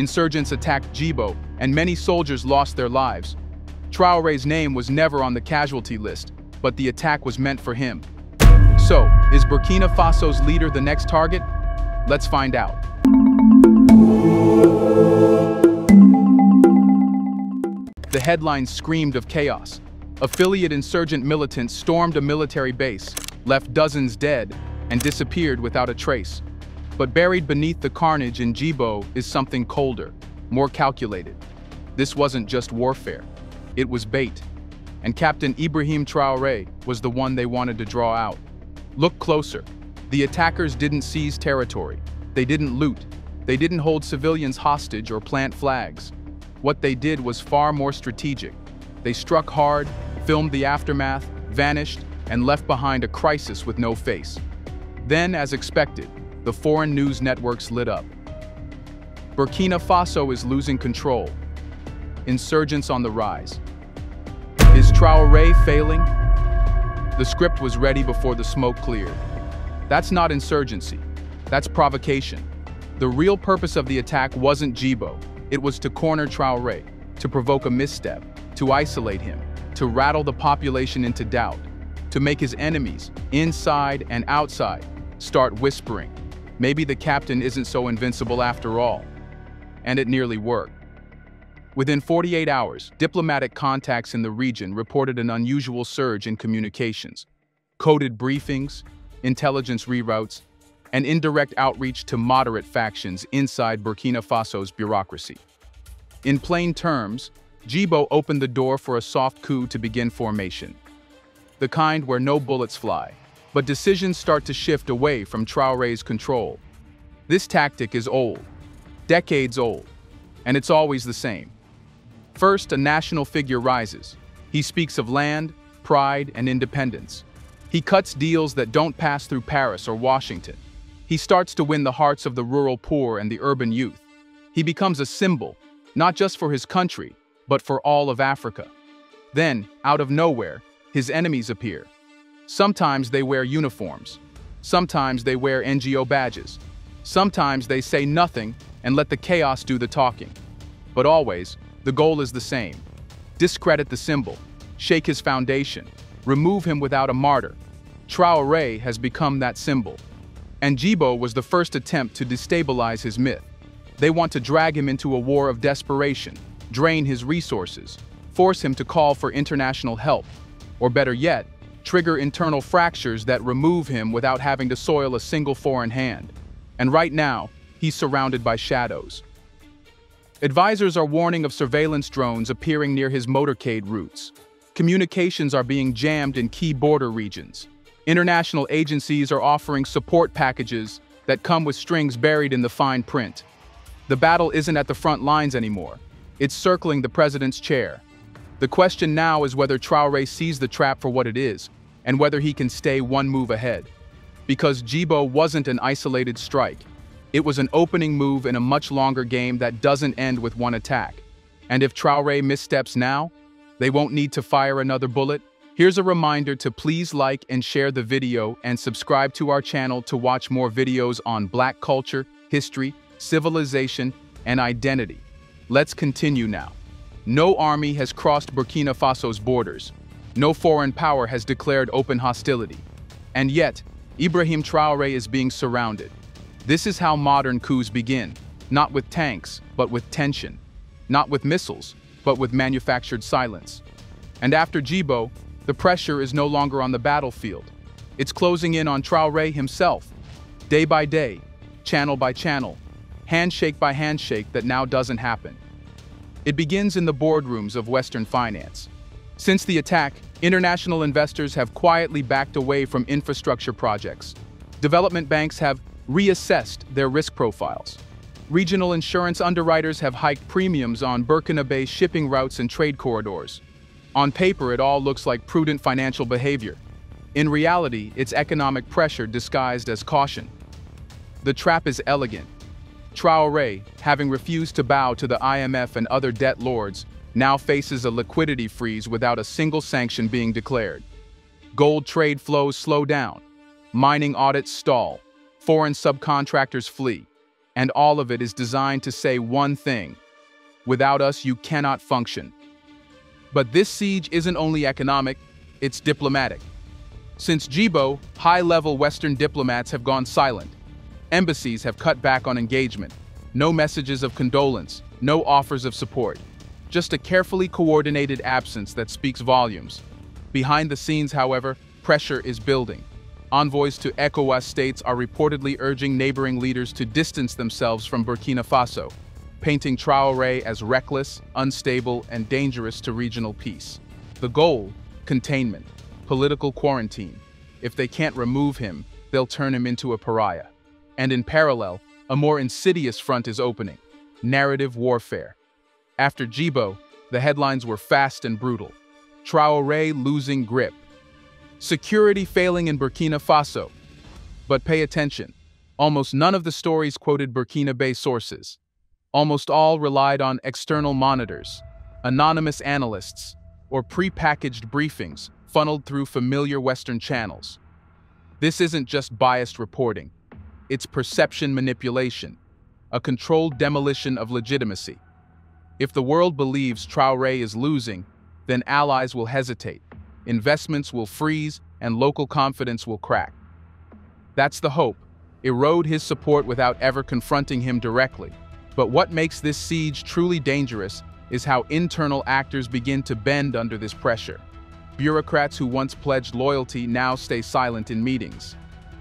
Insurgents attacked Djibo, and many soldiers lost their lives. Traore's name was never on the casualty list, but the attack was meant for him. So, is Burkina Faso's leader the next target? Let's find out. The headlines screamed of chaos. Affiliate insurgent militants stormed a military base, left dozens dead, and disappeared without a trace. But buried beneath the carnage in Djibo is something colder, more calculated. This wasn't just warfare. It was bait. And Captain Ibrahim Traore was the one they wanted to draw out. Look closer. The attackers didn't seize territory. They didn't loot. They didn't hold civilians hostage or plant flags. What they did was far more strategic. They struck hard, filmed the aftermath, vanished, and left behind a crisis with no face. Then, as expected, the foreign news networks lit up. Burkina Faso is losing control. Insurgents on the rise. Is Traore failing? The script was ready before the smoke cleared. That's not insurgency. That's provocation. The real purpose of the attack wasn't Djibo. It was to corner Traore, to provoke a misstep, to isolate him, to rattle the population into doubt, to make his enemies, inside and outside, start whispering, maybe the captain isn't so invincible after all. And it nearly worked. Within 48 hours, diplomatic contacts in the region reported an unusual surge in communications. Coded briefings, intelligence reroutes, and indirect outreach to moderate factions inside Burkina Faso's bureaucracy. In plain terms, Djibo opened the door for a soft coup to begin formation. The kind where no bullets fly, but decisions start to shift away from Traore's control. This tactic is old, decades old, and it's always the same. First, a national figure rises. He speaks of land, pride, and independence. He cuts deals that don't pass through Paris or Washington. He starts to win the hearts of the rural poor and the urban youth. He becomes a symbol, not just for his country, but for all of Africa. Then, out of nowhere, his enemies appear. Sometimes they wear uniforms. Sometimes they wear NGO badges. Sometimes they say nothing and let the chaos do the talking. But always, the goal is the same. Discredit the symbol, shake his foundation, remove him without a martyr. Traore has become that symbol. And Djibo was the first attempt to destabilize his myth. They want to drag him into a war of desperation, drain his resources, force him to call for international help, or better yet, trigger internal fractures that remove him without having to soil a single foreign hand. And right now, he's surrounded by shadows. Advisors are warning of surveillance drones appearing near his motorcade routes. Communications are being jammed in key border regions. International agencies are offering support packages that come with strings buried in the fine print. The battle isn't at the front lines anymore. It's circling the president's chair. The question now is whether Traore sees the trap for what it is, and whether he can stay one move ahead. Because Djibo wasn't an isolated strike. It was an opening move in a much longer game that doesn't end with one attack. And if Traore missteps now, they won't need to fire another bullet. Here's a reminder to please like and share the video and subscribe to our channel to watch more videos on Black culture, history, civilization, and identity. Let's continue now. No army has crossed Burkina Faso's borders. No foreign power has declared open hostility. And yet, Ibrahim Traore is being surrounded. This is how modern coups begin, not with tanks, but with tension. Not with missiles, but with manufactured silence. And after Djibo, the pressure is no longer on the battlefield. It's closing in on Traore himself. Day by day, channel by channel, handshake by handshake that now doesn't happen. It begins in the boardrooms of Western finance. Since the attack, international investors have quietly backed away from infrastructure projects. Development banks have reassessed their risk profiles. Regional insurance underwriters have hiked premiums on Burkina-based shipping routes and trade corridors. On paper, it all looks like prudent financial behavior. In reality, it's economic pressure disguised as caution. The trap is elegant. Traore, having refused to bow to the IMF and other debt lords, now faces a liquidity freeze without a single sanction being declared. Gold trade flows slow down. Mining audits stall. Foreign subcontractors flee. And all of it is designed to say one thing: without us, you cannot function. But this siege isn't only economic, it's diplomatic. Since Djibo, high-level Western diplomats have gone silent. Embassies have cut back on engagement. No messages of condolence, no offers of support. Just a carefully coordinated absence that speaks volumes. Behind the scenes, however, pressure is building. Envoys to ECOWAS states are reportedly urging neighboring leaders to distance themselves from Burkina Faso, painting Traore as reckless, unstable, and dangerous to regional peace. The goal: containment, political quarantine. If they can't remove him, they'll turn him into a pariah. And in parallel, a more insidious front is opening: narrative warfare. After Djibo, the headlines were fast and brutal. Traore losing grip. Security failing in Burkina Faso. But pay attention. Almost none of the stories quoted Burkina-based sources. Almost all relied on external monitors, anonymous analysts, or pre-packaged briefings funneled through familiar Western channels. This isn't just biased reporting. It's perception manipulation, a controlled demolition of legitimacy. If the world believes Traore is losing, then allies will hesitate, investments will freeze, and local confidence will crack. That's the hope: erode his support without ever confronting him directly. But what makes this siege truly dangerous is how internal actors begin to bend under this pressure. Bureaucrats who once pledged loyalty now stay silent in meetings.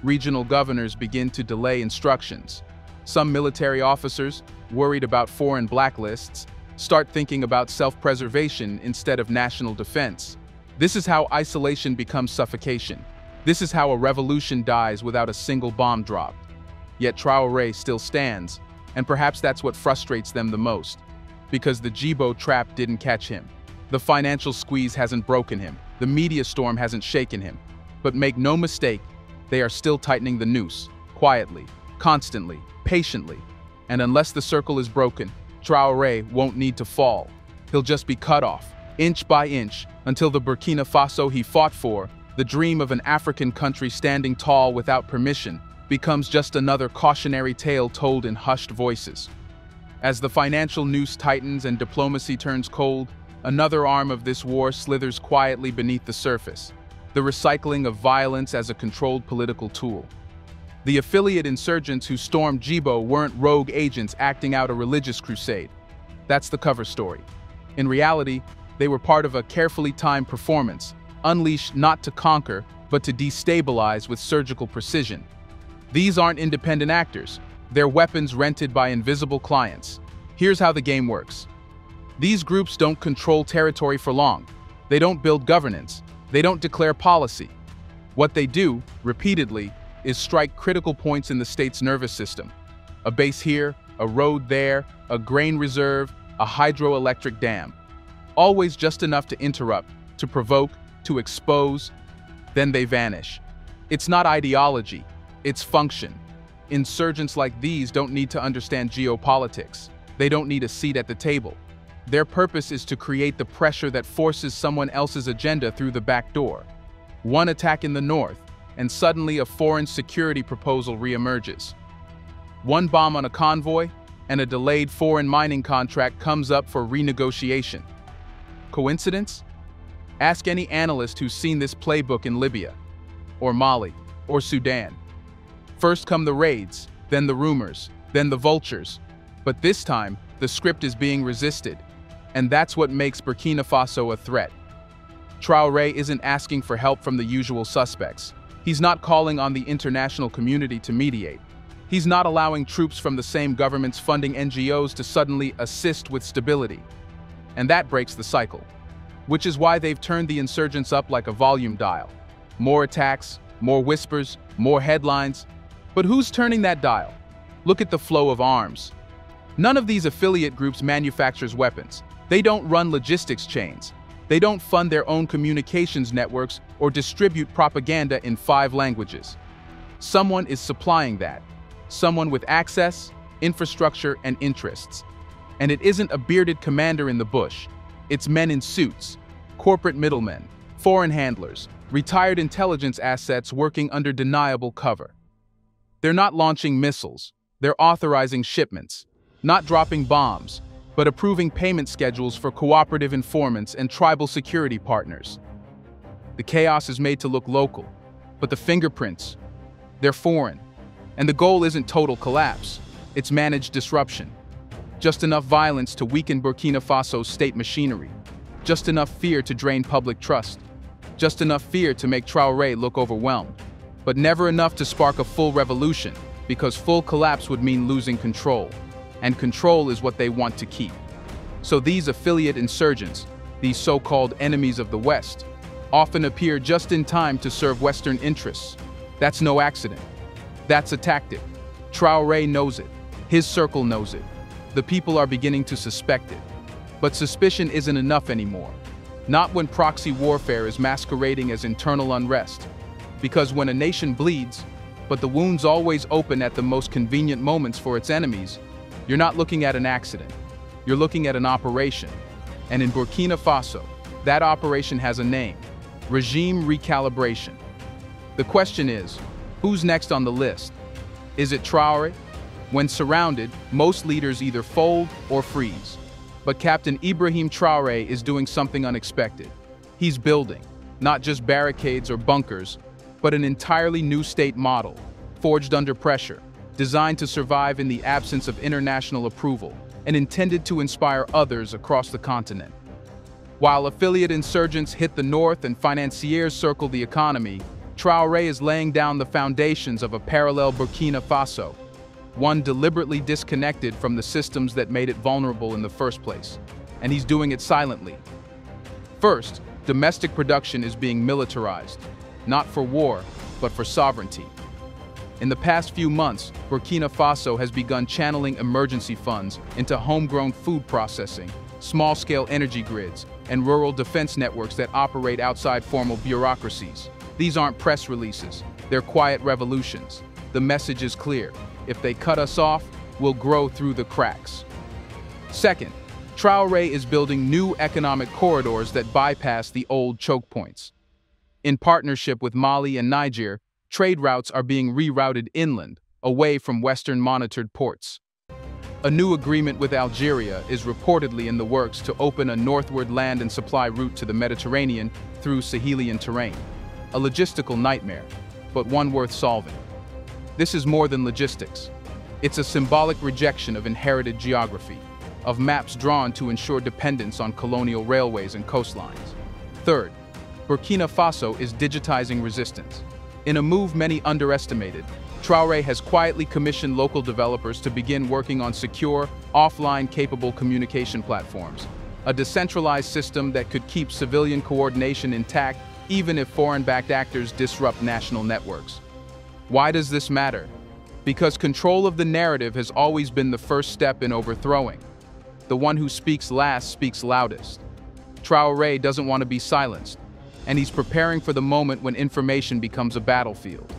Regional governors begin to delay instructions. Some military officers, worried about foreign blacklists, start thinking about self-preservation instead of national defense. This is how isolation becomes suffocation. This is how a revolution dies without a single bomb dropped. Yet Traore still stands, and perhaps that's what frustrates them the most. Because the Djibo trap didn't catch him. The financial squeeze hasn't broken him. The media storm hasn't shaken him. But make no mistake, they are still tightening the noose, quietly, constantly, patiently. And unless the circle is broken, Traore won't need to fall. He'll just be cut off, inch by inch, until the Burkina Faso he fought for, the dream of an African country standing tall without permission, becomes just another cautionary tale told in hushed voices. As the financial noose tightens and diplomacy turns cold, another arm of this war slithers quietly beneath the surface: the recycling of violence as a controlled political tool. The affiliate insurgents who stormed Djibo weren't rogue agents acting out a religious crusade. That's the cover story. In reality, they were part of a carefully timed performance, unleashed not to conquer, but to destabilize with surgical precision. These aren't independent actors. They're weapons rented by invisible clients. Here's how the game works. These groups don't control territory for long. They don't build governance. They don't declare policy. What they do, repeatedly, is strike critical points in the state's nervous system. A base here, a road there, a grain reserve, a hydroelectric dam. Always just enough to interrupt, to provoke, to expose. Then they vanish. It's not ideology. It's function. Insurgents like these don't need to understand geopolitics. They don't need a seat at the table. Their purpose is to create the pressure that forces someone else's agenda through the back door. One attack in the north, and suddenly a foreign security proposal reemerges. One bomb on a convoy, and a delayed foreign mining contract comes up for renegotiation. Coincidence? Ask any analyst who's seen this playbook in Libya, or Mali, or Sudan. First come the raids, then the rumors, then the vultures. But this time, the script is being resisted. And that's what makes Burkina Faso a threat. Traore isn't asking for help from the usual suspects. He's not calling on the international community to mediate. He's not allowing troops from the same governments funding NGOs to suddenly assist with stability. And that breaks the cycle. Which is why they've turned the insurgents up like a volume dial. More attacks, more whispers, more headlines. But who's turning that dial? Look at the flow of arms. None of these affiliate groups manufactures weapons. They don't run logistics chains. They don't fund their own communications networks or distribute propaganda in 5 languages. Someone is supplying that. Someone with access, infrastructure, and interests. And it isn't a bearded commander in the bush. It's men in suits, corporate middlemen, foreign handlers, retired intelligence assets working under deniable cover. They're not launching missiles. They're authorizing shipments, not dropping bombs, but approving payment schedules for cooperative informants and tribal security partners. The chaos is made to look local, but the fingerprints, they're foreign. And the goal isn't total collapse, it's managed disruption. Just enough violence to weaken Burkina Faso's state machinery. Just enough fear to drain public trust. Just enough fear to make Traore look overwhelmed. But never enough to spark a full revolution, because full collapse would mean losing control. And control is what they want to keep. So these affiliate insurgents, these so-called enemies of the West, often appear just in time to serve Western interests. That's no accident. That's a tactic. Traore knows it. His circle knows it. The people are beginning to suspect it. But suspicion isn't enough anymore. Not when proxy warfare is masquerading as internal unrest. Because when a nation bleeds, but the wounds always open at the most convenient moments for its enemies, you're not looking at an accident. You're looking at an operation. And in Burkina Faso, that operation has a name: regime recalibration. The question is, who's next on the list? Is it Traore? When surrounded, most leaders either fold or freeze. But Captain Ibrahim Traore is doing something unexpected. He's building, not just barricades or bunkers, but an entirely new state model, forged under pressure, designed to survive in the absence of international approval, and intended to inspire others across the continent. While affiliate insurgents hit the north and financiers circle the economy, Traore is laying down the foundations of a parallel Burkina Faso, one deliberately disconnected from the systems that made it vulnerable in the first place. And he's doing it silently. First, domestic production is being militarized, not for war, but for sovereignty. In the past few months, Burkina Faso has begun channeling emergency funds into homegrown food processing, small-scale energy grids, and rural defense networks that operate outside formal bureaucracies. These aren't press releases, they're quiet revolutions. The message is clear: if they cut us off, we'll grow through the cracks. Second, Traore is building new economic corridors that bypass the old choke points. In partnership with Mali and Niger, trade routes are being rerouted inland, away from Western-monitored ports. A new agreement with Algeria is reportedly in the works to open a northward land and supply route to the Mediterranean through Sahelian terrain. A logistical nightmare, but one worth solving. This is more than logistics. It's a symbolic rejection of inherited geography, of maps drawn to ensure dependence on colonial railways and coastlines. Third, Burkina Faso is digitizing resistance. In a move many underestimated, Traore has quietly commissioned local developers to begin working on secure, offline-capable communication platforms, a decentralized system that could keep civilian coordination intact even if foreign-backed actors disrupt national networks. Why does this matter? Because control of the narrative has always been the first step in overthrowing. The one who speaks last speaks loudest. Traore doesn't want to be silenced, and he's preparing for the moment when information becomes a battlefield.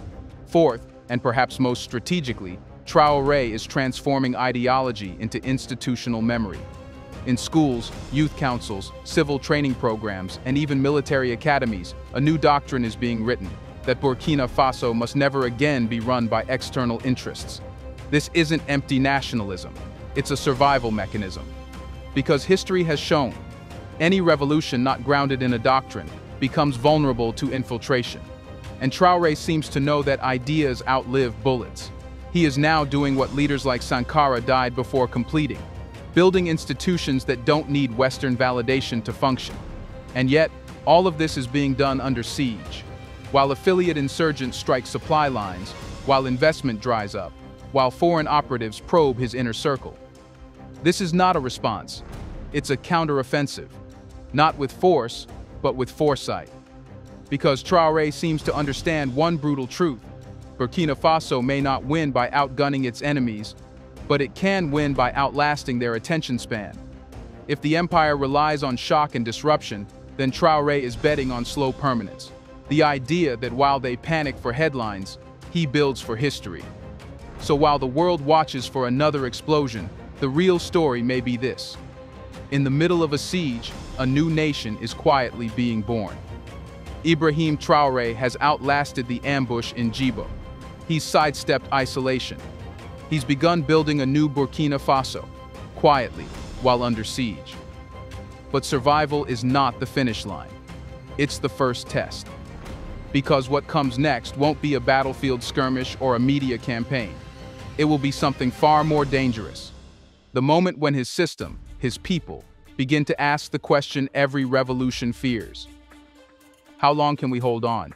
Fourth, and perhaps most strategically, Traore is transforming ideology into institutional memory. In schools, youth councils, civil training programs, and even military academies, a new doctrine is being written: that Burkina Faso must never again be run by external interests. This isn't empty nationalism, it's a survival mechanism. Because history has shown, any revolution not grounded in a doctrine becomes vulnerable to infiltration. And Traore seems to know that ideas outlive bullets. He is now doing what leaders like Sankara died before completing: building institutions that don't need Western validation to function. And yet, all of this is being done under siege. While affiliate insurgents strike supply lines, while investment dries up, while foreign operatives probe his inner circle. This is not a response. It's a counteroffensive. Not with force, but with foresight. Because Traore seems to understand one brutal truth: Burkina Faso may not win by outgunning its enemies, but it can win by outlasting their attention span. If the empire relies on shock and disruption, then Traore is betting on slow permanence. The idea that while they panic for headlines, he builds for history. So while the world watches for another explosion, the real story may be this: in the middle of a siege, a new nation is quietly being born. Ibrahim Traore has outlasted the ambush in Djibo. He's sidestepped isolation. He's begun building a new Burkina Faso, quietly, while under siege. But survival is not the finish line. It's the first test. Because what comes next won't be a battlefield skirmish or a media campaign. It will be something far more dangerous. The moment when his system, his people, begin to ask the question every revolution fears. How long can we hold on?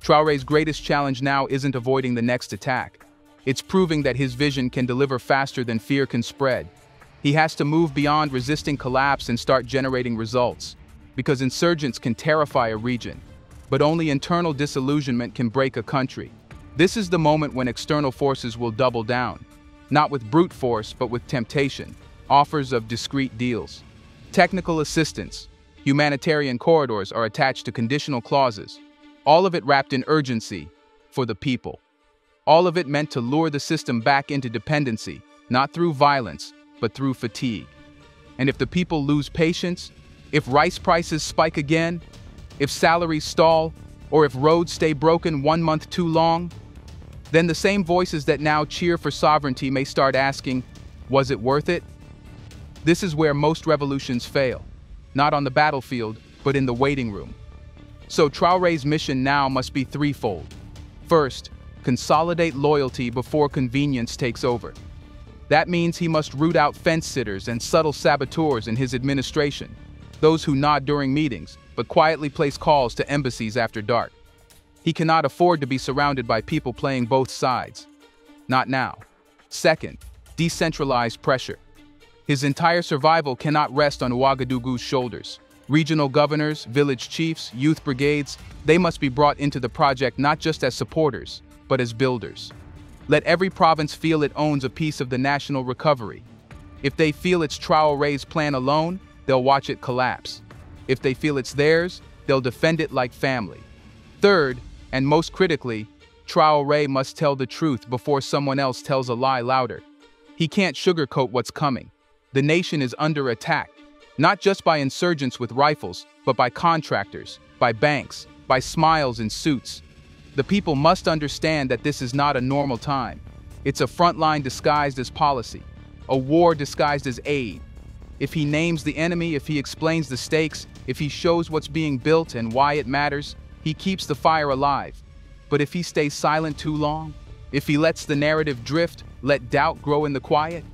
Traore's greatest challenge now isn't avoiding the next attack. It's proving that his vision can deliver faster than fear can spread. He has to move beyond resisting collapse and start generating results. Because insurgents can terrify a region, but only internal disillusionment can break a country. This is the moment when external forces will double down, not with brute force but with temptation, offers of discreet deals. Technical assistance, humanitarian corridors are attached to conditional clauses, all of it wrapped in urgency for the people. All of it meant to lure the system back into dependency, not through violence, but through fatigue. And if the people lose patience, if rice prices spike again, if salaries stall, or if roads stay broken 1 month too long, then the same voices that now cheer for sovereignty may start asking, was it worth it? This is where most revolutions fail, not on the battlefield, but in the waiting room. So Traore's mission now must be threefold. First, consolidate loyalty before convenience takes over. That means he must root out fence-sitters and subtle saboteurs in his administration, those who nod during meetings, but quietly place calls to embassies after dark. He cannot afford to be surrounded by people playing both sides. Not now. Second, decentralized pressure. His entire survival cannot rest on Ouagadougou's shoulders. Regional governors, village chiefs, youth brigades, they must be brought into the project not just as supporters, but as builders. Let every province feel it owns a piece of the national recovery. If they feel it's Traore's plan alone, they'll watch it collapse. If they feel it's theirs, they'll defend it like family. Third, and most critically, Traore must tell the truth before someone else tells a lie louder. He can't sugarcoat what's coming. The nation is under attack, not just by insurgents with rifles, but by contractors, by banks, by smiles in suits. The people must understand that this is not a normal time. It's a frontline disguised as policy, a war disguised as aid. If he names the enemy, if he explains the stakes, if he shows what's being built and why it matters, he keeps the fire alive. But if he stays silent too long, if he lets the narrative drift, let doubt grow in the quiet,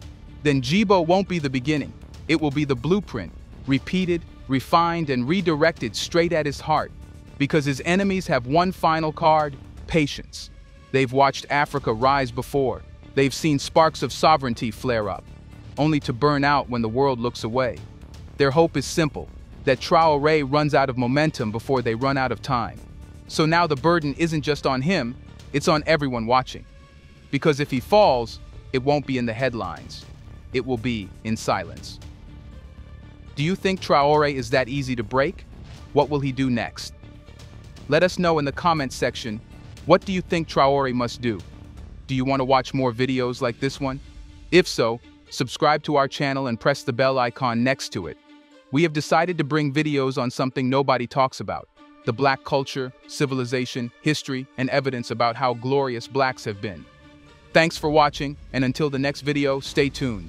then Djibo won't be the beginning. It will be the blueprint, repeated, refined, and redirected straight at his heart. Because his enemies have one final card: patience. They've watched Africa rise before. They've seen sparks of sovereignty flare up, only to burn out when the world looks away. Their hope is simple, that Traore runs out of momentum before they run out of time. So now the burden isn't just on him, it's on everyone watching. Because if he falls, it won't be in the headlines. It will be in silence. Do you think Traore is that easy to break? What will he do next? Let us know in the comments section. What do you think Traore must do? Do you want to watch more videos like this one? If so, subscribe to our channel and press the bell icon next to it. We have decided to bring videos on something nobody talks about: the Black culture, civilization, history, and evidence about how glorious Blacks have been. Thanks for watching, and until the next video, stay tuned.